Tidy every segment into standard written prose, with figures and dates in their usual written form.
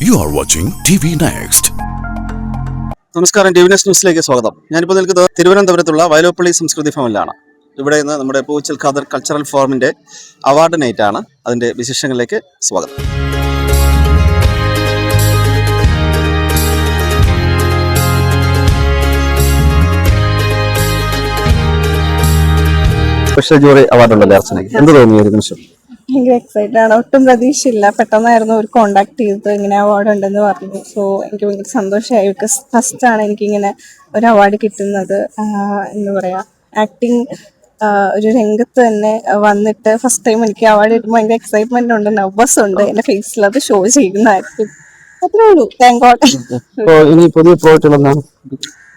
You are watching TV Next. നമസ്കാരം, TV Next ന്യൂസിലേക്ക് സ്വാഗതം. ഞാനിപ്പോൾ നിൽക്കുന്നത് തിരുവനന്തപുരത്തുള്ള വയലോപ്പള്ളി സംസ്കൃതി ഭവനിലാണ്. ഇവിടെ നിന്ന് നമ്മുടെ പൂച്ചൽ ഖാദർ കൾച്ചറൽ ഫോറമിൻ്റെ അവാർഡ് നൈറ്റാണ്. അതിൻ്റെ വിശേഷങ്ങളിലേക്ക് സ്വാഗതം. സ്പെഷ്യൽ ജൂറി അവാർഡ് ഉണ്ടല്ലോ അർച്ചനയ്ക്ക്, എന്ത് തോന്നി ഒരു നിമിഷം? ഭയങ്കര എക്സൈറ്റഡ് ആണ്. ഒട്ടും പ്രതീക്ഷയില്ല. പെട്ടെന്നായിരുന്നു ഒരു കോണ്ടാക്ട് ചെയ്തത്, ഇങ്ങനെ അവാർഡ് ഉണ്ടെന്ന് പറഞ്ഞു. സോ എനിക്ക് ഭയങ്കര സന്തോഷമായി. ബിക്കോസ് ഫസ്റ്റ് ആണ് എനിക്കിങ്ങനെ ഒരു അവാർഡ് കിട്ടുന്നത്. എന്താ പറയുക, ആക്ടിങ് ഒരു രംഗത്ത് തന്നെ വന്നിട്ട് ഫസ്റ്റ് ടൈം എനിക്ക് അവാർഡ് കിട്ടുമ്പോൾ ഭയങ്കര എക്സൈറ്റ്മെന്റ് ഉണ്ട്, നെർവസ് ഉണ്ട്. എന്റെ ഫേസിൽ അത് ഷോ ചെയ്യുന്നതായിരിക്കും. അത്രേ ഉള്ളൂ. Thank God. ഇനി പുതിയ പ്രോജക്റ്റുകൾ എന്താണ്?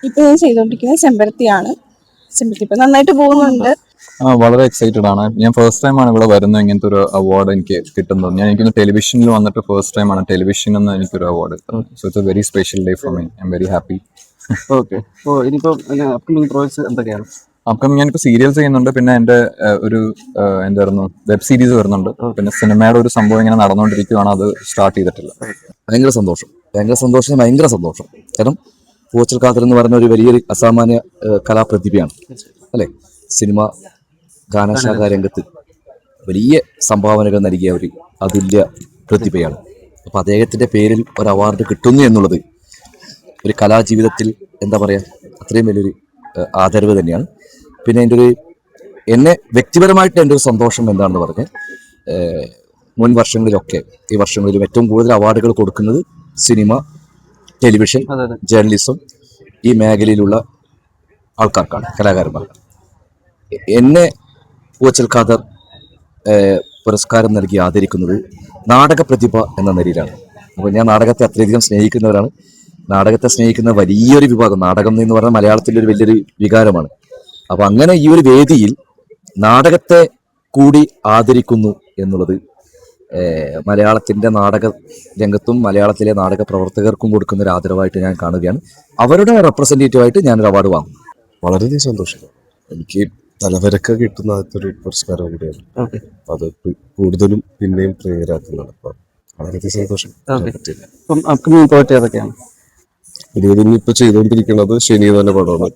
ഇപ്പൊ ഞാൻ ചെയ്തുകൊണ്ടിരിക്കുന്നത് ചെമ്പരത്തിയാണ്. ചെമ്പരത്തി ഇപ്പൊ നന്നായിട്ട് പോകുന്നുണ്ട്. വളരെ എക്സൈറ്റഡ് ആണ്. ഞാൻ ഫസ്റ്റ് ടൈം ആണ് ഇവിടെ വരുന്നത്, ഇങ്ങനത്തെ ഒരു അവാർഡ് എനിക്ക് കിട്ടുന്നത്. ഞാൻ എനിക്കൊന്ന് ടെലിവിഷനിൽ വന്നിട്ട് ഫസ്റ്റ് ടൈം ആണ് ടെലിവിഷനിൽ നിന്ന് എനിക്കൊരു award. So it's A very special day for me. I am very happy. Okay. ഇനിയിപ്പോൾ അപ്കമിങ് പ്രോജക്ട്സ് എന്തൊക്കെയാണ്? അപ്കമിങ് ഞാനിപ്പോൾ സീരിയൽസ് ചെയ്യുന്നുണ്ട്, പിന്നെ എൻ്റെ ഒരു എന്തായിരുന്നു വെബ് സീരീസ് വരുന്നുണ്ട്, പിന്നെ സിനിമയുടെ ഒരു സംഭവം ഇങ്ങനെ നടന്നുകൊണ്ടിരിക്കുകയാണ്. അത് സ്റ്റാർട്ട് ചെയ്തിട്ടില്ല. ഭയങ്കര സന്തോഷം. കാരണം പൂച്ചൽ ഖാദർ എന്ന് പറഞ്ഞ ഒരു വലിയൊരു അസാമാന്യ കലാപ്രതിഭയാണ് അല്ലേ. സിനിമ ഗാനശാഖ രംഗത്ത് വലിയ സംഭാവനകൾ നൽകിയ ഒരു അതുല്യ പ്രതിഭയാണ്. അപ്പം അദ്ദേഹത്തിൻ്റെ പേരിൽ ഒരു അവാർഡ് കിട്ടുന്നു എന്നുള്ളത് ഒരു കലാജീവിതത്തിൽ എന്താ പറയുക, അത്രയും വലിയൊരു ആദരവ് തന്നെയാണ്. പിന്നെ എന്നെ വ്യക്തിപരമായിട്ട് എൻ്റെ ഒരു സന്തോഷം എന്താണെന്ന് പറഞ്ഞാൽ, മുൻ വർഷങ്ങളിലൊക്കെ ഈ വർഷങ്ങളിലും ഏറ്റവും കൂടുതൽ അവാർഡുകൾ കൊടുക്കുന്നത് സിനിമ, ടെലിവിഷൻ, ജേർണലിസം ഈ മേഖലയിലുള്ള ആൾക്കാർക്കാണ്, കലാകാരന്മാർക്കാണ്. എന്നെ പൂച്ചൽ ഖാദർ പുരസ്കാരം നൽകി ആദരിക്കുന്നത് നാടക പ്രതിഭ എന്ന നിലയിലാണ്. അപ്പോൾ ഞാൻ നാടകത്തെ അത്രയധികം സ്നേഹിക്കുന്നവരാണ്. നാടകത്തെ സ്നേഹിക്കുന്ന വലിയൊരു വിഭാഗം, നാടകം എന്ന് പറഞ്ഞാൽ മലയാളത്തിൻ്റെ ഒരു വലിയൊരു വികാരമാണ്. അപ്പോൾ അങ്ങനെ ഈ ഒരു വേദിയിൽ നാടകത്തെ കൂടി ആദരിക്കുന്നു എന്നുള്ളത് മലയാളത്തിൻ്റെ നാടക രംഗത്തും മലയാളത്തിലെ നാടക പ്രവർത്തകർക്കും കൊടുക്കുന്ന ഒരു ആദരവായിട്ട് ഞാൻ കാണുകയാണ്. അവരുടെ റെപ്രസെൻറ്റേറ്റീവായിട്ട് ഞാനൊരു അവാർഡ് വാങ്ങും. വളരെയധികം സന്തോഷം. എനിക്ക് തലവരക്ക കിട്ടുന്ന ഒരു പുരസ്കാരം കൂടിയാണ്. അത് കൂടുതലും പിന്നെയും പ്രിയരാക്കുന്നതാണ്. അപ്പം വളരെയധികം സന്തോഷം. അപ്കമിങ് പ്രോജക്റ്റ് ഏതൊക്കെയാണ്? ഇനിയിപ്പോൾ ചെയ്തുകൊണ്ടിരിക്കുന്നത് ശനി എന്ന് പറഞ്ഞ പടമാണ്.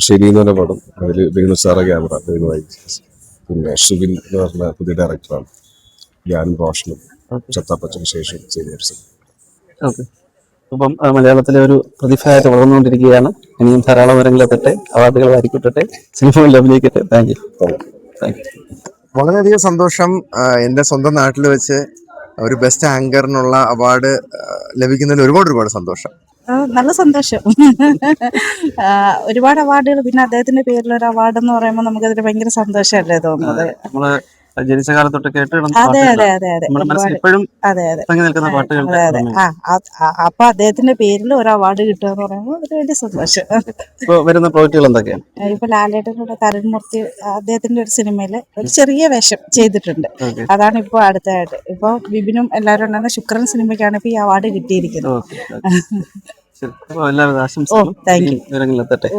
ശനി എന്ന് പറഞ്ഞ പടം, അതിൽ വേണു സാറ ക്യാമറ, വേണുവായി. പിന്നെ ഷുബിൻ എന്ന് പറഞ്ഞ പുതിയ ഡയറക്ടറാണ്. ഞാനും റോഷനും ചത്താപ്പച്ചന് ശേഷം ചെയ്ത. ഓക്കെ. അപ്പം മലയാളത്തിലെ ഒരു പ്രതിഭയായിട്ട് വളർന്നുകൊണ്ടിരിക്കുകയാണ്. ഇനിയും ധാരാളം വരങ്ങളെത്തട്ടെ, അവാർഡുകൾ വാരിക്കിട്ടട്ടെ, സിനിമകളിൽ അഭിനയിക്കട്ടെ. Thank you. വളരെയധികം സന്തോഷം. എൻ്റെ സ്വന്തം നാട്ടിൽ വെച്ച് ഒരു ബെസ്റ്റ് ആങ്കറിനുള്ള അവാർഡ് ലഭിക്കുന്നതിൽ ഒരുപാട് സന്തോഷം. നല്ല സന്തോഷം. ഒരുപാട് അവാർഡുകൾ, പിന്നെ അദ്ദേഹത്തിന്റെ പേരിൽ ഒരു അവാർഡ് എന്ന് പറയുമ്പോൾ നമുക്കതിൽ ഭയങ്കര സന്തോഷമല്ലേ തോന്നുന്നത്. നമ്മള് ജനിച്ച കാലത്തൊട്ട് കേട്ട് അതെ അതെ അതെ അതെ ഇപ്പോഴും അതെ അതെ നിൽക്കുന്ന പാട്ടുകൾ. അതെ അതെ. അപ്പൊ അദ്ദേഹത്തിന്റെ പേരിൽ ഒരു അവാർഡ് കിട്ടുക എന്ന് പറയുമ്പോൾ ഒരു വലിയ സന്തോഷം. ഇപ്പൊ വരുന്ന പ്രോജക്റ്റുകൾ എന്തൊക്കെയാണ്? ഇപ്പൊ ലാലേട്ടനോട് തരുൺമൂർത്തി അദ്ദേഹത്തിന്റെ ഒരു സിനിമയില് ഒരു ചെറിയ വേഷം ചെയ്തിട്ടുണ്ട്. അതാണ് ഇപ്പൊ അടുത്തായിട്ട്. ഇപ്പൊ വിപിനും എല്ലാവരും ഉണ്ടാകുന്ന ശുക്രൻ സിനിമയ്ക്കാണ് ഇപ്പൊ ഈ അവാർഡ് കിട്ടിയിരിക്കുന്നത്. എല്ലാവരും ആശംസകളും വിവരങ്ങളിലെത്തട്ടെ.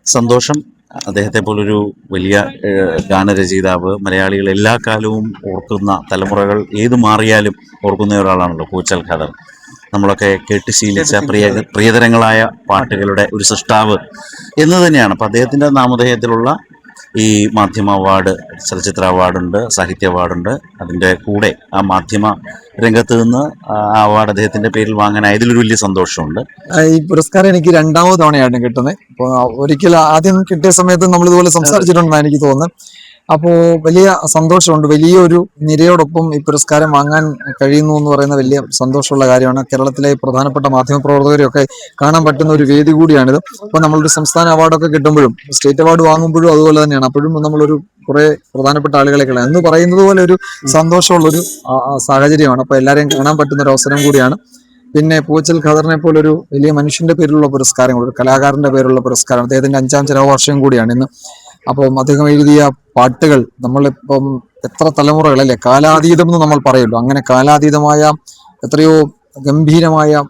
സന്തോഷം. അദ്ദേഹത്തെ പോലൊരു വലിയ ഗാനരചയിതാവ് മലയാളികൾ എല്ലാ കാലവും ഓർക്കുന്ന, തലമുറകൾ ഏത് മാറിയാലും ഓർക്കുന്ന ഒരാളാണല്ലോ പൂച്ചൽ ഖാദർ. നമ്മളൊക്കെ കേട്ട് ശീലിച്ച പ്രിയതരങ്ങളായ പാട്ടുകളുടെ ഒരു സൃഷ്ടാവ് എന്ന് തന്നെയാണ്. അപ്പം അദ്ദേഹത്തിൻ്റെ നാമധേയത്തിലുള്ള ഈ മാധ്യമ അവാർഡ്, ചലച്ചിത്ര അവാർഡുണ്ട്, സാഹിത്യ അവാർഡുണ്ട്. അതിൻ്റെ കൂടെ ആ മാധ്യമ രംഗത്ത് നിന്ന് ആ അവാർഡ് അദ്ദേഹത്തിൻ്റെ പേരിൽ വാങ്ങാനായതിലൊരു വലിയ സന്തോഷമുണ്ട്. ഈ പുരസ്കാരം എനിക്ക് രണ്ടാമത് തവണയാണ് കിട്ടുന്നത്. അപ്പോൾ ഒരിക്കൽ ആദ്യം കിട്ടിയ സമയത്ത് നമ്മളിതുപോലെ സംസാരിച്ചിട്ടുണ്ടെന്നാണ് എനിക്ക് തോന്നുന്നത്. അപ്പോൾ വലിയ സന്തോഷമുണ്ട്. വലിയൊരു നിരയോടൊപ്പം ഈ പുരസ്കാരം വാങ്ങാൻ കഴിയുന്നു എന്ന് പറയുന്ന വലിയ സന്തോഷമുള്ള കാര്യമാണ്. കേരളത്തിലെ പ്രധാനപ്പെട്ട മാധ്യമപ്രവർത്തകരെയൊക്കെ കാണാൻ പറ്റുന്ന ഒരു വേദി കൂടിയാണിത്. അപ്പോൾ നമ്മളൊരു സംസ്ഥാന അവാർഡൊക്കെ കിട്ടുമ്പോഴും സ്റ്റേറ്റ് അവാർഡ് വാങ്ങുമ്പോഴും അതുപോലെ തന്നെയാണ്. അപ്പോഴും നമ്മളൊരു കുറേ പ്രധാനപ്പെട്ട ആളുകളെ കാണാം എന്ന് പറയുന്നത് പോലെ ഒരു സന്തോഷമുള്ളൊരു സാഹചര്യമാണ്. അപ്പോൾ എല്ലാവരെയും കാണാൻ പറ്റുന്ന ഒരു അവസരം കൂടിയാണ്. പിന്നെ പൂച്ചൽ ഖാദറിനെ പോലൊരു വലിയ മനുഷ്യന്റെ പേരിലുള്ള പുരസ്കാരങ്ങൾ, ഒരു കലാകാരന്റെ പേരിലുള്ള പുരസ്കാരം, അദ്ദേഹത്തിന്റെ 5ാം ചരമവാർഷികം കൂടിയാണ് ഇന്ന്. അപ്പം അദ്ദേഹം എഴുതിയ പാട്ടുകൾ നമ്മളിപ്പം എത്ര തലമുറകൾ അല്ലെ, കാലാതീതം എന്ന് നമ്മൾ പറയുള്ളൂ. അങ്ങനെ കാലാതീതമായ എത്രയോ ഗംഭീരമായ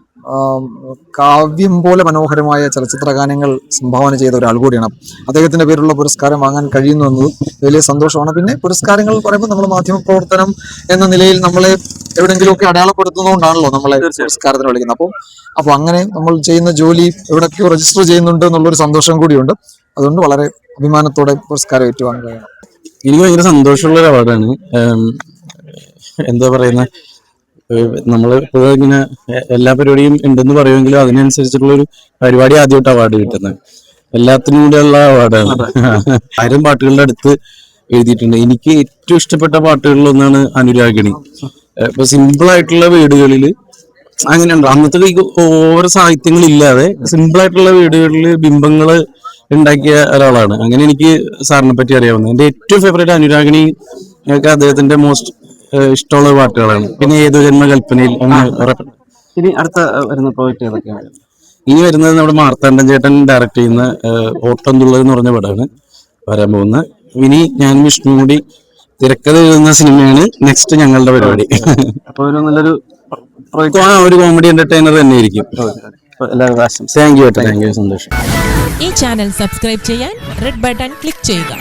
കാവ്യം പോലെ മനോഹരമായ ചലച്ചിത്ര ഗാനങ്ങൾ സംഭാവന ചെയ്ത ഒരാൾ കൂടിയാണ്. അദ്ദേഹത്തിന്റെ പേരിലുള്ള പുരസ്കാരം വാങ്ങാൻ കഴിയുന്നു എന്നത് വലിയ സന്തോഷമാണ്. പിന്നെ പുരസ്കാരങ്ങൾ പറയുമ്പോൾ നമ്മൾ മാധ്യമപ്രവർത്തനം എന്ന നിലയിൽ നമ്മളെ എവിടെയെങ്കിലുമൊക്കെ അടയാളപ്പെടുത്തുന്നതുകൊണ്ടാണല്ലോ നമ്മളെ പുരസ്കാരത്തിന് വിളിക്കുന്നത്. അപ്പോൾ അങ്ങനെ നമ്മൾ ചെയ്യുന്ന ജോലി എവിടെയൊക്കെയോ രജിസ്റ്റർ ചെയ്യുന്നുണ്ട് എന്നുള്ളൊരു സന്തോഷം കൂടിയുണ്ട്. അതുകൊണ്ട് വളരെ അഭിമാനത്തോടെ പുരസ്കാരം ഏറ്റുവാങ്ങുകയാണ്. എനിക്ക് ഭയങ്കര സന്തോഷമുള്ള ഒരു അവാർഡാണ്. എന്താ പറയുന്ന, നമ്മൾ ഇപ്പോഴും ഇങ്ങനെ എല്ലാ പരിപാടിയും ഉണ്ടെന്ന് പറയുമെങ്കിലും അതിനനുസരിച്ചിട്ടുള്ള ഒരു പരിപാടി ആദ്യമായിട്ട് അവാർഡ് കിട്ടുന്നത്. എല്ലാത്തിനും കൂടെയുള്ള അവാർഡാണ്. 1000 പാട്ടുകളുടെ അടുത്ത് എഴുതിയിട്ടുണ്ട്. എനിക്ക് ഏറ്റവും ഇഷ്ടപ്പെട്ട പാട്ടുകളിലൊന്നാണ് അനുരാഗിണി. ഇപ്പൊ സിമ്പിൾ ആയിട്ടുള്ള വീടുകളിൽ അങ്ങനെയുണ്ട്. അന്നത്തെ ഓവർ സാഹിത്യങ്ങളില്ലാതെ സിമ്പിൾ ആയിട്ടുള്ള വീടുകളിൽ ബിംബങ്ങള് ഉണ്ടാക്കിയ ഒരാളാണ്. അങ്ങനെ എനിക്ക് സാറിനെ പറ്റി അറിയാവുന്നത്. എൻ്റെ ഏറ്റവും ഫേവറേറ്റ് അനുരാഗിണി ഒക്കെ അദ്ദേഹത്തിന്റെ മോസ്റ്റ് ഇഷ്ടമുള്ള പാട്ടുകളാണ്. പിന്നെ ഏതോ ജന്മകൽപ്പനയിൽ. ഇനി അടുത്ത വരുന്ന പ്രോജക്റ്റ് ഏതൊക്കെയാണ്? ഇനി വരുന്നത് നമ്മുടെ മാർത്താണ്ഡൻ ചേട്ടൻ ഡയറക്ട് ചെയ്യുന്ന ഓട്ടം തുള്ളത് എന്ന് പറഞ്ഞ പടമാണ് വരാൻ പോകുന്നത്. ഇനി ഞാനും വിഷ്ണു കൂടി തിരക്കഥ എഴുതുന്ന സിനിമയാണ് നെക്സ്റ്റ് ഞങ്ങളുടെ പരിപാടി. അപ്പോൾ ഒരു നല്ലൊരു ഒരു കോമഡി എന്റർടൈനർ തന്നെ ആയിരിക്കും. എല്ലാവരും ആശംസ. താങ്ക് യു, സന്തോഷം. ഈ ചാനൽ സബ്സ്ക്രൈബ് ചെയ്യാൻ റെഡ് ബട്ടൺ ക്ലിക്ക് ചെയ്യുക.